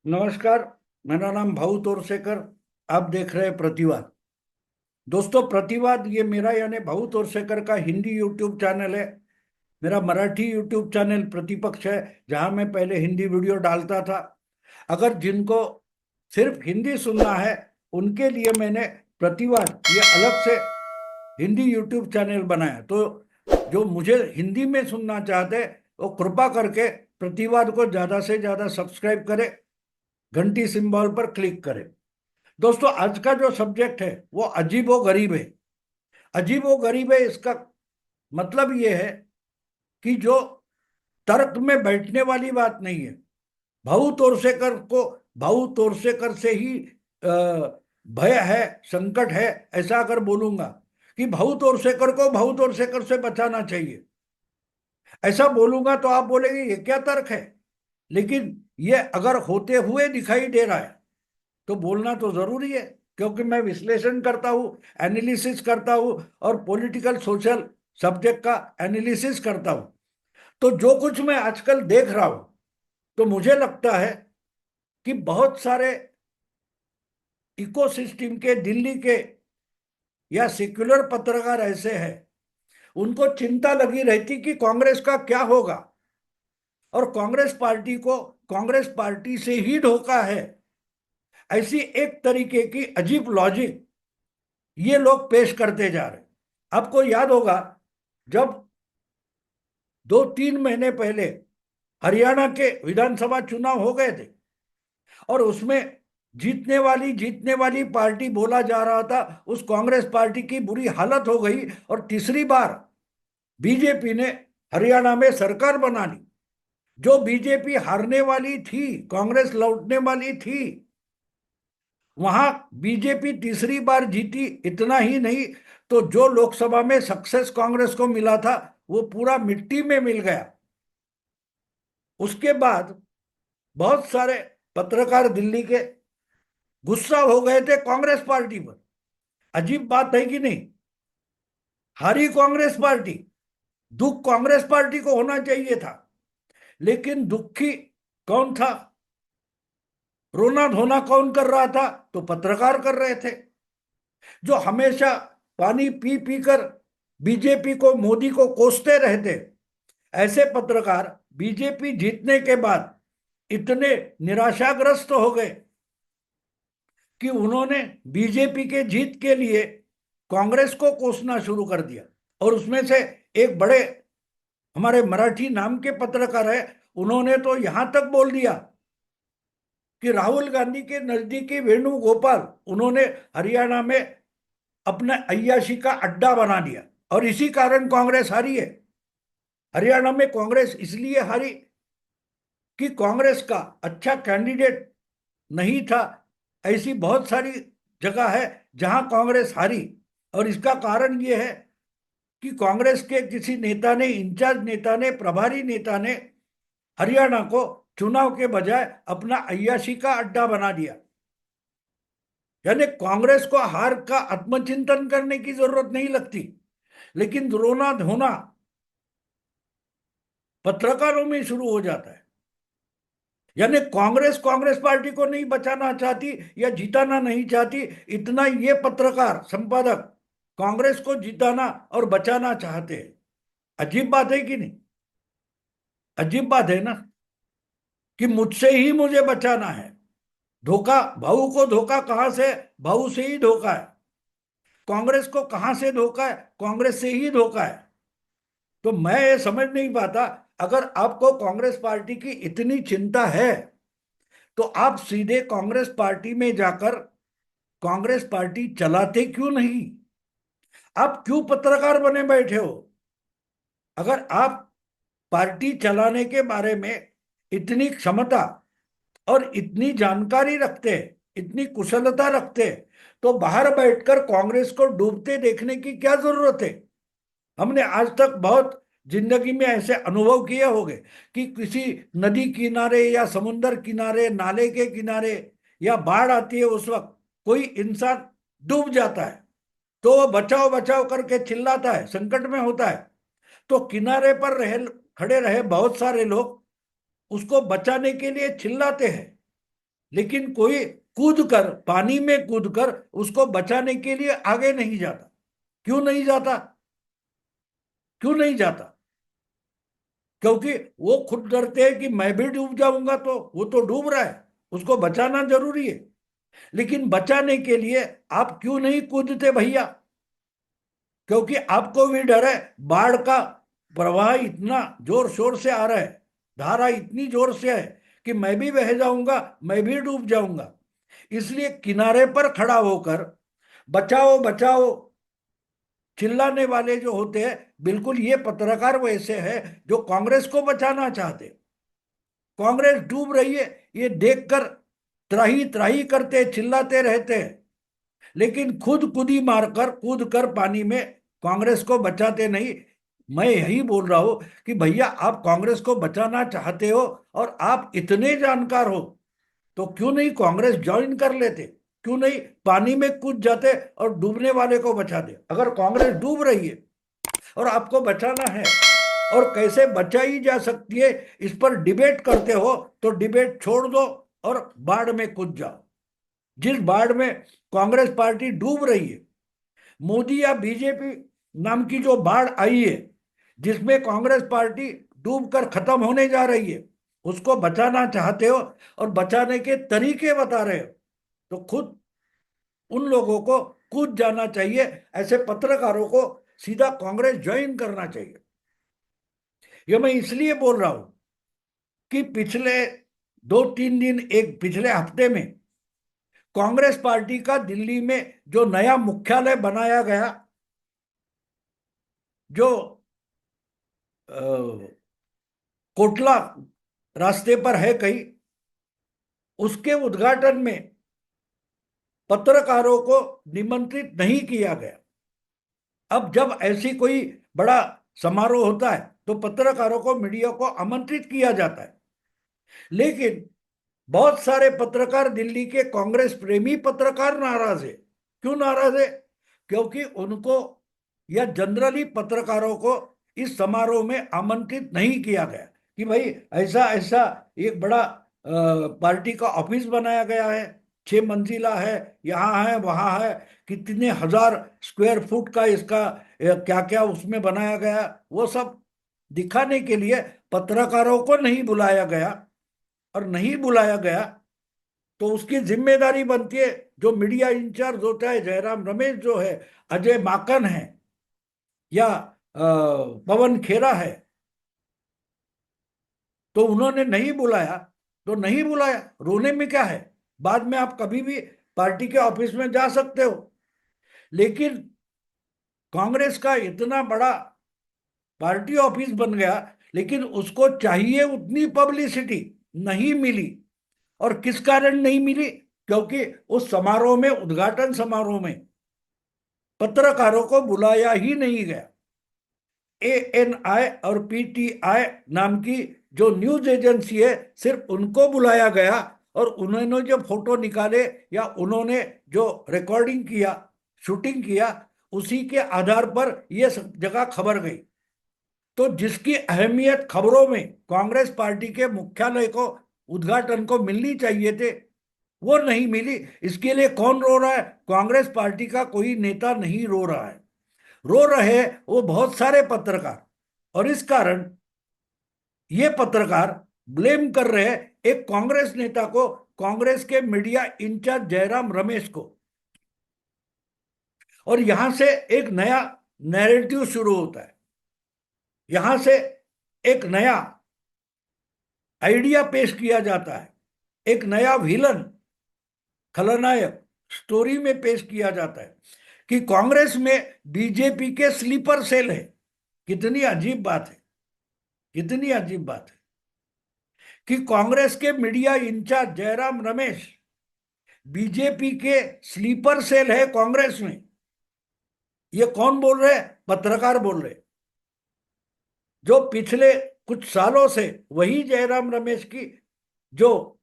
नमस्कार। मेरा नाम भाऊ तोरसेकर। आप देख रहे हैं प्रतिवाद। दोस्तों, प्रतिवाद ये मेरा यानी भाऊ तोरसेकर का हिंदी यूट्यूब चैनल है। मेरा मराठी यूट्यूब चैनल प्रतिपक्ष है, जहां मैं पहले हिंदी वीडियो डालता था। अगर जिनको सिर्फ हिंदी सुनना है, उनके लिए मैंने प्रतिवाद ये अलग से हिंदी यूट्यूब चैनल बनाया। तो जो मुझे हिंदी में सुनना चाहते हैं, वो कृपा करके प्रतिवाद को ज्यादा से ज्यादा सब्सक्राइब करें, घंटी सिंबल पर क्लिक करें। दोस्तों, आज का जो सब्जेक्ट है वो अजीबो गरीब है। अजीबो गरीब है, इसका मतलब ये है कि जो तर्क में बैठने वाली बात नहीं है। भाऊ तोरसेकर को भाऊ तोरसेकर से ही भय है, संकट है, ऐसा अगर बोलूंगा कि भाऊ तोरसेकर को भाऊ तोरसेकर से बचाना चाहिए, ऐसा बोलूंगा तो आप बोलेंगे ये क्या तर्क है। लेकिन ये अगर होते हुए दिखाई दे रहा है तो बोलना तो जरूरी है, क्योंकि मैं विश्लेषण करता हूं, एनालिसिस करता हूं और पॉलिटिकल सोशल सब्जेक्ट का एनालिसिस करता हूं। तो जो कुछ मैं आजकल देख रहा हूं, तो मुझे लगता है कि बहुत सारे इकोसिस्टम के दिल्ली के या सेक्युलर पत्रकार ऐसे हैं, उनको चिंता लगी रहती कि कांग्रेस का क्या होगा, और कांग्रेस पार्टी को कांग्रेस पार्टी से ही धोखा है। ऐसी एक तरीके की अजीब लॉजिक ये लोग पेश करते जा रहे हैं। आपको याद होगा, जब 2-3 महीने पहले हरियाणा के विधानसभा चुनाव हो गए थे, और उसमें जीतने वाली पार्टी बोला जा रहा था, उस कांग्रेस पार्टी की बुरी हालत हो गई और तीसरी बार बीजेपी ने हरियाणा में सरकार बना ली। जो बीजेपी हारने वाली थी, कांग्रेस लौटने वाली थी, वहां बीजेपी तीसरी बार जीती। इतना ही नहीं, तो जो लोकसभा में सक्सेस कांग्रेस को मिला था, वो पूरा मिट्टी में मिल गया। उसके बाद बहुत सारे पत्रकार दिल्ली के गुस्सा हो गए थे कांग्रेस पार्टी पर। अजीब बात है कि नहीं? हारी कांग्रेस पार्टी, दुख कांग्रेस पार्टी को होना चाहिए था, लेकिन दुखी कौन था? रोना धोना कौन कर रहा था? तो पत्रकार कर रहे थे, जो हमेशा पानी पी पी कर बीजेपी को, मोदी को कोसते रहते। ऐसे पत्रकार बीजेपी जीतने के बाद इतने निराशाग्रस्त हो गए कि उन्होंने बीजेपी के जीत के लिए कांग्रेस को कोसना शुरू कर दिया। और उसमें से एक बड़े हमारे मराठी नाम के पत्रकार है, उन्होंने तो यहां तक बोल दिया कि राहुल गांधी के नजदीकी वेणुगोपाल उन्होंने हरियाणा में अपना अय्याशी का अड्डा बना दिया, और इसी कारण कांग्रेस हारी है। हरियाणा में कांग्रेस इसलिए हारी कि कांग्रेस का अच्छा कैंडिडेट नहीं था। ऐसी बहुत सारी जगह है जहां कांग्रेस हारी, और इसका कारण यह है कि कांग्रेस के किसी नेता ने, इंचार्ज नेता ने, प्रभारी नेता ने हरियाणा को चुनाव के बजाय अपना अय्याशी का अड्डा बना दिया। यानी कांग्रेस को हार का आत्मचिंतन करने की जरूरत नहीं लगती, लेकिन रोना धोना पत्रकारों में शुरू हो जाता है। यानी कांग्रेस कांग्रेस पार्टी को नहीं बचाना चाहती या जिताना नहीं चाहती, इतना ये पत्रकार संपादक कांग्रेस को जिताना और बचाना चाहते हैं। अजीब बात है कि नहीं? अजीब बात है ना, कि मुझसे ही मुझे बचाना है। धोखा, भाऊ को धोखा कहां से? भाऊ से ही धोखा है। कांग्रेस को कहां से धोखा है? कांग्रेस से ही धोखा है। तो मैं ये समझ नहीं पाता, अगर आपको कांग्रेस पार्टी की इतनी चिंता है, तो आप सीधे कांग्रेस पार्टी में जाकर कांग्रेस पार्टी चलाते क्यों नहीं? आप क्यों पत्रकार बने बैठे हो? अगर आप पार्टी चलाने के बारे में इतनी क्षमता और इतनी जानकारी रखते, इतनी कुशलता रखते, तो बाहर बैठकर कांग्रेस को डूबते देखने की क्या जरूरत है? हमने आज तक बहुत जिंदगी में ऐसे अनुभव किए होंगे कि किसी नदी किनारे या समुन्द्र किनारे, नाले के किनारे, या बाढ़ आती है, उस वक्त कोई इंसान डूब जाता है, तो वो बचाओ बचाओ करके चिल्लाता है, संकट में होता है। तो किनारे पर खड़े रहे बहुत सारे लोग उसको बचाने के लिए चिल्लाते हैं। लेकिन कोई कूद कर, पानी में कूद कर उसको बचाने के लिए आगे नहीं जाता। क्यों नहीं जाता? क्यों नहीं जाता? क्योंकि वो खुद डरते हैं कि मैं भी डूब जाऊंगा, तो वो तो डूब रहा है, उसको बचाना जरूरी है। लेकिन बचाने के लिए आप क्यों नहीं कूदते भैया? क्योंकि आपको भी डर है, बाढ़ का प्रवाह इतना जोर शोर से आ रहा है, धारा इतनी जोर से है कि मैं भी बह जाऊंगा, मैं भी डूब जाऊंगा। इसलिए किनारे पर खड़ा होकर बचाओ बचाओ चिल्लाने वाले जो होते हैं, बिल्कुल ये पत्रकार वैसे हैं जो कांग्रेस को बचाना चाहते। कांग्रेस डूब रही है ये देखकर त्राही त्राही करते, चिल्लाते रहते हैं, लेकिन खुद कुदी मारकर कूद कर पानी में कांग्रेस को बचाते नहीं। मैं यही बोल रहा हूं कि भैया आप कांग्रेस को बचाना चाहते हो और आप इतने जानकार हो, तो क्यों नहीं कांग्रेस ज्वाइन कर लेते? क्यों नहीं पानी में कूद जाते और डूबने वाले को बचाते? अगर कांग्रेस डूब रही है और आपको बचाना है और कैसे बचाई जा सकती है इस पर डिबेट करते हो, तो डिबेट छोड़ दो और बाढ़ में कूद जाओ। जिस बाढ़ में कांग्रेस पार्टी डूब रही है, मोदी या बीजेपी नाम की जो बाढ़ आई है जिसमें कांग्रेस पार्टी डूबकर खत्म होने जा रही है, उसको बचाना चाहते हो और बचाने के तरीके बता रहे हो, तो खुद उन लोगों को कूद जाना चाहिए। ऐसे पत्रकारों को सीधा कांग्रेस ज्वाइन करना चाहिए। ये मैं इसलिए बोल रहा हूं कि पिछले 2-3 दिन, एक पिछले हफ्ते में कांग्रेस पार्टी का दिल्ली में जो नया मुख्यालय बनाया गया, जो कोटला रास्ते पर है कहीं, उसके उद्घाटन में पत्रकारों को निमंत्रित नहीं किया गया। अब जब ऐसी कोई बड़ा समारोह होता है तो पत्रकारों को, मीडिया को आमंत्रित किया जाता है, लेकिन बहुत सारे पत्रकार, दिल्ली के कांग्रेस प्रेमी पत्रकार नाराज है। क्यों नाराज है? क्योंकि उनको या जनरली पत्रकारों को इस समारोह में आमंत्रित नहीं किया गया कि भाई ऐसा ऐसा एक बड़ा पार्टी का ऑफिस बनाया गया है, 6 मंजिला है, यहाँ है वहाँ है, कितने हजार स्क्वायर फुट का इसका क्या क्या उसमें बनाया गया, वो सब दिखाने के लिए पत्रकारों को नहीं बुलाया गया। और नहीं बुलाया गया तो उसकी जिम्मेदारी बनती है, जो मीडिया इंचार्ज होता है, जयराम रमेश जो है, अजय माकन है, या पवन खेरा है, तो उन्होंने नहीं बुलाया तो नहीं बुलाया, रोने में क्या है? बाद में आप कभी भी पार्टी के ऑफिस में जा सकते हो। लेकिन कांग्रेस का इतना बड़ा पार्टी ऑफिस बन गया, लेकिन उसको चाहिए उतनी पब्लिसिटी नहीं मिली। और किस कारण नहीं मिली? क्योंकि उस समारोह में, उद्घाटन समारोह में पत्रकारों को बुलाया ही नहीं गया। ANI और PTI नाम की जो न्यूज एजेंसी है, सिर्फ उनको बुलाया गया और उन्होंने जो फोटो निकाले या उन्होंने जो रिकॉर्डिंग किया, शूटिंग किया, उसी के आधार पर यह सब जगह खबर गई। तो जिसकी अहमियत खबरों में कांग्रेस पार्टी के मुख्यालय को, उद्घाटन को मिलनी चाहिए थे, वो नहीं मिली। इसके लिए कौन रो रहा है? कांग्रेस पार्टी का कोई नेता नहीं रो रहा है, रो रहे वो बहुत सारे पत्रकार। और इस कारण ये पत्रकार ब्लेम कर रहे हैं एक कांग्रेस नेता को, कांग्रेस के मीडिया इंचार्ज जयराम रमेश को। और यहां से एक नया नैरेटिव शुरू होता है, यहां से एक नया आइडिया पेश किया जाता है, एक नया विलन, खलनायक स्टोरी में पेश किया जाता है कि कांग्रेस में बीजेपी के स्लीपर सेल है। कितनी अजीब बात है, कितनी अजीब बात है कि कांग्रेस के media incharge Jairam Ramesh BJP के स्लीपर सेल है कांग्रेस में। ये कौन बोल रहे हैं? पत्रकार बोल रहे हैं, जो पिछले कुछ सालों से वही जयराम रमेश की जो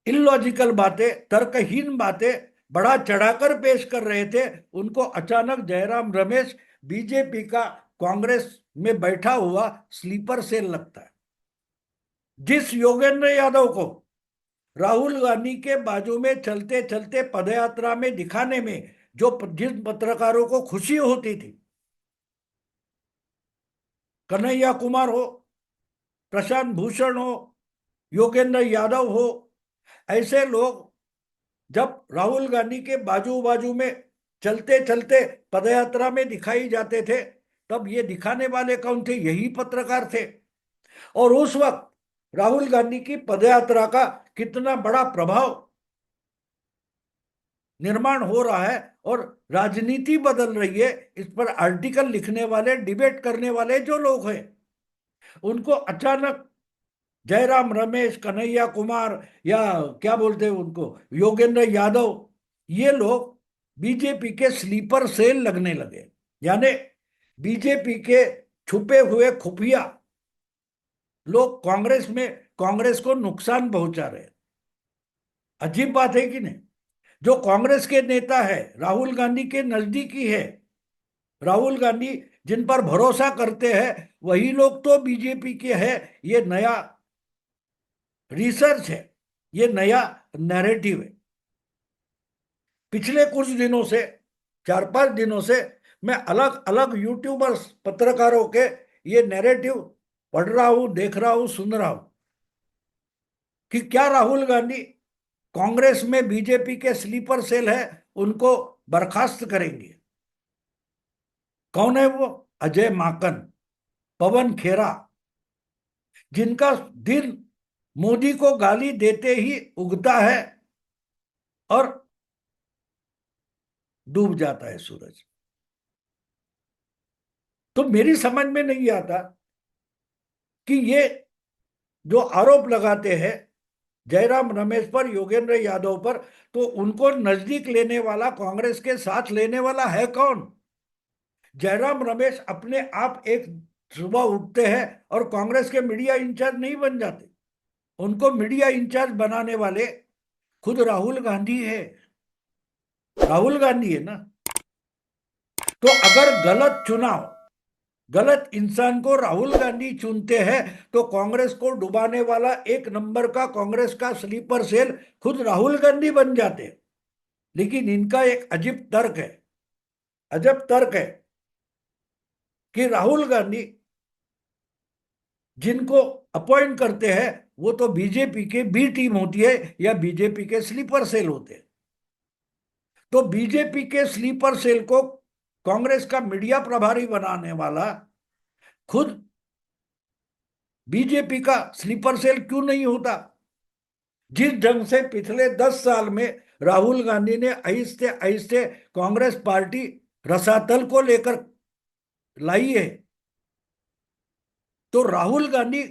इलॉजिकल बातें, तर्कहीन बातें बढ़ा चढ़ाकर पेश कर रहे थे, उनको अचानक जयराम रमेश बीजेपी का कांग्रेस में बैठा हुआ स्लीपर सेल लगता है। जिस योगेंद्र यादव को राहुल गांधी के बाजू में चलते चलते पदयात्रा में दिखाने में जो जिन पत्रकारों को खुशी होती थी, कन्हैया कुमार हो, प्रशांत भूषण हो, योगेंद्र यादव हो, ऐसे लोग जब राहुल गांधी के बाजू बाजू में चलते चलते पदयात्रा में दिखाई जाते थे, तब ये दिखाने वाले कौन थे? यही पत्रकार थे। और उस वक्त राहुल गांधी की पदयात्रा का कितना बड़ा प्रभाव निर्माण हो रहा है और राजनीति बदल रही है, इस पर आर्टिकल लिखने वाले, डिबेट करने वाले जो लोग हैं, उनको अचानक जयराम रमेश, कन्हैया कुमार, या क्या बोलते हैं उनको, योगेंद्र यादव, ये लोग बीजेपी के स्लीपर सेल लगने लगे। यानी बीजेपी के छुपे हुए खुफिया लोग कांग्रेस को नुकसान पहुंचा रहे हैं। अजीब बात है कि नहीं? जो कांग्रेस के नेता है, राहुल गांधी के नजदीकी है, राहुल गांधी जिन पर भरोसा करते हैं, वही लोग तो बीजेपी के हैं। ये नया रिसर्च है, ये नया नैरेटिव है। पिछले कुछ दिनों से, 4-5 दिनों से, मैं अलग अलग यूट्यूबर्स, पत्रकारों के ये नैरेटिव पढ़ रहा हूं, देख रहा हूं, सुन रहा हूं कि क्या राहुल गांधी कांग्रेस में बीजेपी के स्लीपर सेल है, उनको बर्खास्त करेंगे। कौन है वो? अजय माकन, पवन खेरा, जिनका दिन मोदी को गाली देते ही उगता है और डूब जाता है सूरज। तो मेरी समझ में नहीं आता कि ये जो आरोप लगाते हैं जयराम रमेश पर, योगेंद्र यादव पर, तो उनको नजदीक लेने वाला, कांग्रेस के साथ लेने वाला है कौन? जयराम रमेश अपने आप एक सुबह उठते हैं और कांग्रेस के मीडिया इंचार्ज नहीं बन जाते। उनको मीडिया इंचार्ज बनाने वाले खुद राहुल गांधी है। राहुल गांधी है ना। तो अगर गलत चुनाव, गलत इंसान को राहुल गांधी चुनते हैं, तो कांग्रेस को डुबाने वाला एक नंबर का कांग्रेस का स्लीपर सेल खुद राहुल गांधी बन जाते हैं। लेकिन इनका एक अजीब तर्क है, अजब तर्क है कि राहुल गांधी जिनको अपॉइंट करते हैं, वो तो बीजेपी के बी टीम होती है या बीजेपी के स्लीपर सेल होते हैं। तो बीजेपी के स्लीपर सेल को कांग्रेस का मीडिया प्रभारी बनाने वाला खुद बीजेपी का स्लीपर सेल क्यों नहीं होता? जिस ढंग से पिछले 10 साल में राहुल गांधी ने आहिस्ते आहिस्ते कांग्रेस पार्टी रसातल को लेकर लाई है, तो राहुल गांधी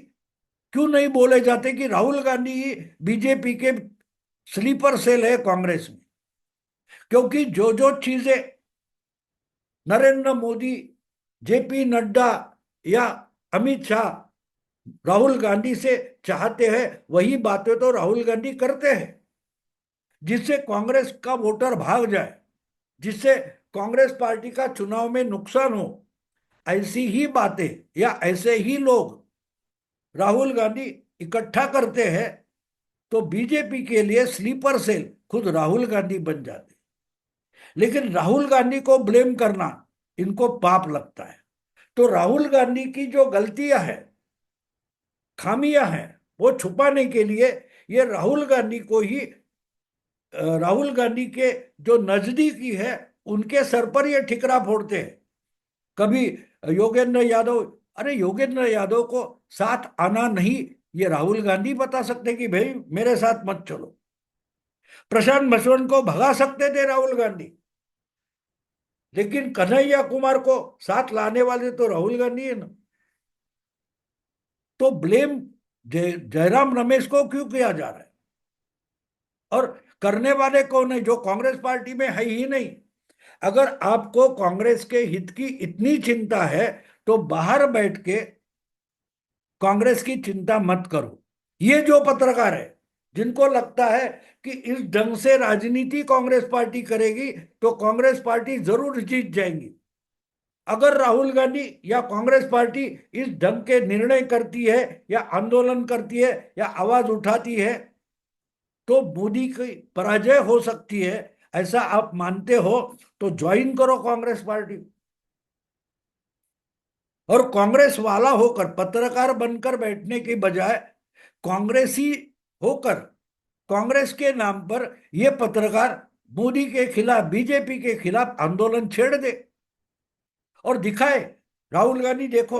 क्यों नहीं बोले जाते कि राहुल गांधी ही बीजेपी के स्लीपर सेल है कांग्रेस में? क्योंकि जो जो चीजें नरेंद्र मोदी, जेपी नड्डा या अमित शाह राहुल गांधी से चाहते हैं, वही बातें तो राहुल गांधी करते हैं, जिससे कांग्रेस का वोटर भाग जाए, जिससे कांग्रेस पार्टी का चुनाव में नुकसान हो। ऐसी ही बातें या ऐसे ही लोग राहुल गांधी इकट्ठा करते हैं, तो बीजेपी के लिए स्लीपर सेल खुद राहुल गांधी बन जाते। लेकिन राहुल गांधी को ब्लेम करना इनको पाप लगता है। तो राहुल गांधी की जो गलतियां हैं, खामियां हैं, वो छुपाने के लिए ये राहुल गांधी को ही, राहुल गांधी के जो नजदीकी है, उनके सर पर ये ठिकरा फोड़ते हैं। कभी योगेंद्र यादव, अरे योगेंद्र यादव को साथ आना नहीं, ये राहुल गांधी बता सकते कि भाई मेरे साथ मत चलो। प्रशांत भूषण को भगा सकते थे राहुल गांधी, लेकिन कन्हैया कुमार को साथ लाने वाले तो राहुल गांधी है ना। तो ब्लेम जयराम रमेश को क्यों किया जा रहा है? और करने वाले कौन है? जो कांग्रेस पार्टी में है ही नहीं। अगर आपको कांग्रेस के हित की इतनी चिंता है, तो बाहर बैठ के कांग्रेस की चिंता मत करो। ये जो पत्रकार है, जिनको लगता है कि इस ढंग से राजनीति कांग्रेस पार्टी करेगी तो कांग्रेस पार्टी जरूर जीत जाएंगी, अगर राहुल गांधी या कांग्रेस पार्टी इस ढंग के निर्णय करती है या आंदोलन करती है या आवाज उठाती है, तो मोदी की पराजय हो सकती है, ऐसा आप मानते हो तो ज्वाइन करो कांग्रेस पार्टी। और कांग्रेस वाला होकर, पत्रकार बनकर बैठने के बजाय कांग्रेसी होकर कांग्रेस के नाम पर ये पत्रकार मोदी के खिलाफ, बीजेपी के खिलाफ आंदोलन छेड़ दे और दिखाए, राहुल गांधी देखो,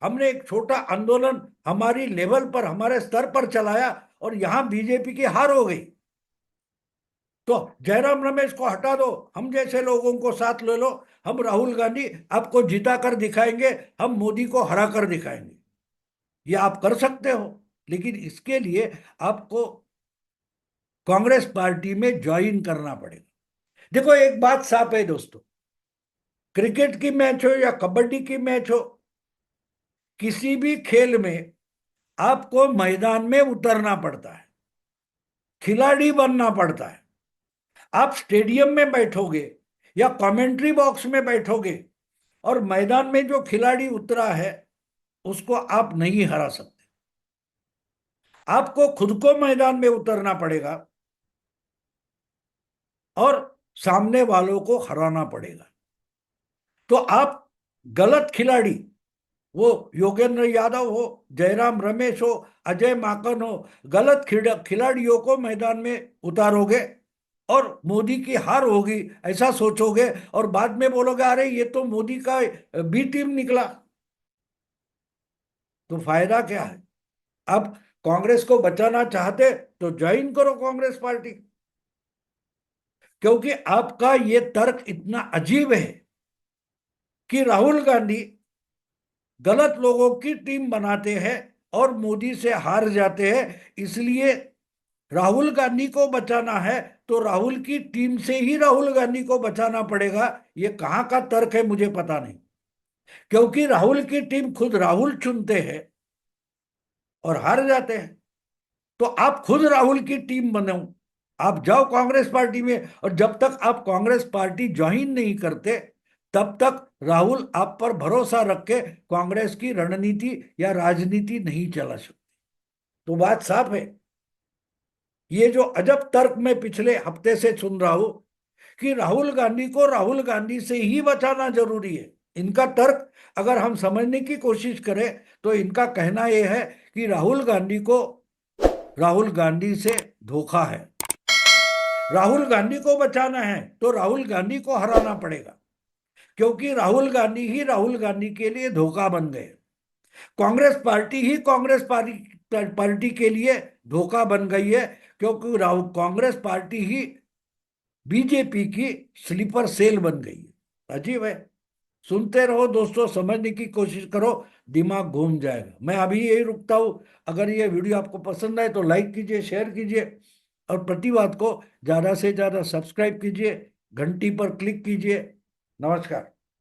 हमने एक छोटा आंदोलन हमारी लेवल पर, हमारे स्तर पर चलाया और यहां बीजेपी की हार हो गई, तो जयराम रमेश को हटा दो, हम जैसे लोगों को साथ ले लो, हम राहुल गांधी आपको जिता कर दिखाएंगे, हम मोदी को हरा कर दिखाएंगे। ये आप कर सकते हो, लेकिन इसके लिए आपको कांग्रेस पार्टी में ज्वाइन करना पड़ेगा। देखो एक बात साफ है दोस्तों, क्रिकेट की मैच हो या कबड्डी की मैच हो, किसी भी खेल में आपको मैदान में उतरना पड़ता है, खिलाड़ी बनना पड़ता है। आप स्टेडियम में बैठोगे या कमेंट्री बॉक्स में बैठोगे और मैदान में जो खिलाड़ी उतरा है उसको आप नहीं हरा सकते। आपको खुद को मैदान में उतरना पड़ेगा और सामने वालों को हराना पड़ेगा। तो आप गलत खिलाड़ी, वो योगेंद्र यादव हो, जयराम रमेश हो, अजय माकन हो, गलत खिलाड़ियों को मैदान में उतारोगे और मोदी की हार होगी ऐसा सोचोगे, और बाद में बोलोगे अरे ये तो मोदी का बी टीम निकला, तो फायदा क्या है? अब कांग्रेस को बचाना चाहते तो ज्वाइन करो कांग्रेस पार्टी। क्योंकि आपका ये तर्क इतना अजीब है कि राहुल गांधी गलत लोगों की टीम बनाते हैं और मोदी से हार जाते हैं, इसलिए राहुल गांधी को बचाना है तो राहुल की टीम से ही राहुल गांधी को बचाना पड़ेगा। ये कहाँ का तर्क है मुझे पता नहीं, क्योंकि राहुल की टीम खुद राहुल चुनते हैं और हार जाते हैं। तो आप खुद राहुल की टीम बनो, आप जाओ कांग्रेस पार्टी में, और जब तक आप कांग्रेस पार्टी ज्वाइन नहीं करते तब तक राहुल आप पर भरोसा रख के कांग्रेस की रणनीति या राजनीति नहीं चला सकते। तो बात साफ है। ये जो अजब तर्क मैं पिछले हफ्ते से सुन रहा हूं कि राहुल गांधी को राहुल गांधी से ही बचाना जरूरी है, इनका तर्क अगर हम समझने की कोशिश करें तो इनका कहना यह है कि राहुल गांधी को राहुल गांधी से धोखा है, राहुल गांधी को बचाना है तो राहुल गांधी को हराना पड़ेगा, क्योंकि राहुल गांधी ही राहुल गांधी के लिए धोखा बन गए, कांग्रेस पार्टी ही कांग्रेस पार्टी के लिए धोखा बन गई है, क्योंकि राहुल कांग्रेस पार्टी ही बीजेपी की स्लीपर सेल बन गई है। अजीब है। सुनते रहो दोस्तों, समझने की कोशिश करो, दिमाग घूम जाएगा। मैं अभी यही रुकता हूं। अगर ये वीडियो आपको पसंद आए तो लाइक कीजिए, शेयर कीजिए, और प्रतिवाद को ज्यादा से ज्यादा सब्सक्राइब कीजिए, घंटी पर क्लिक कीजिए। नमस्कार।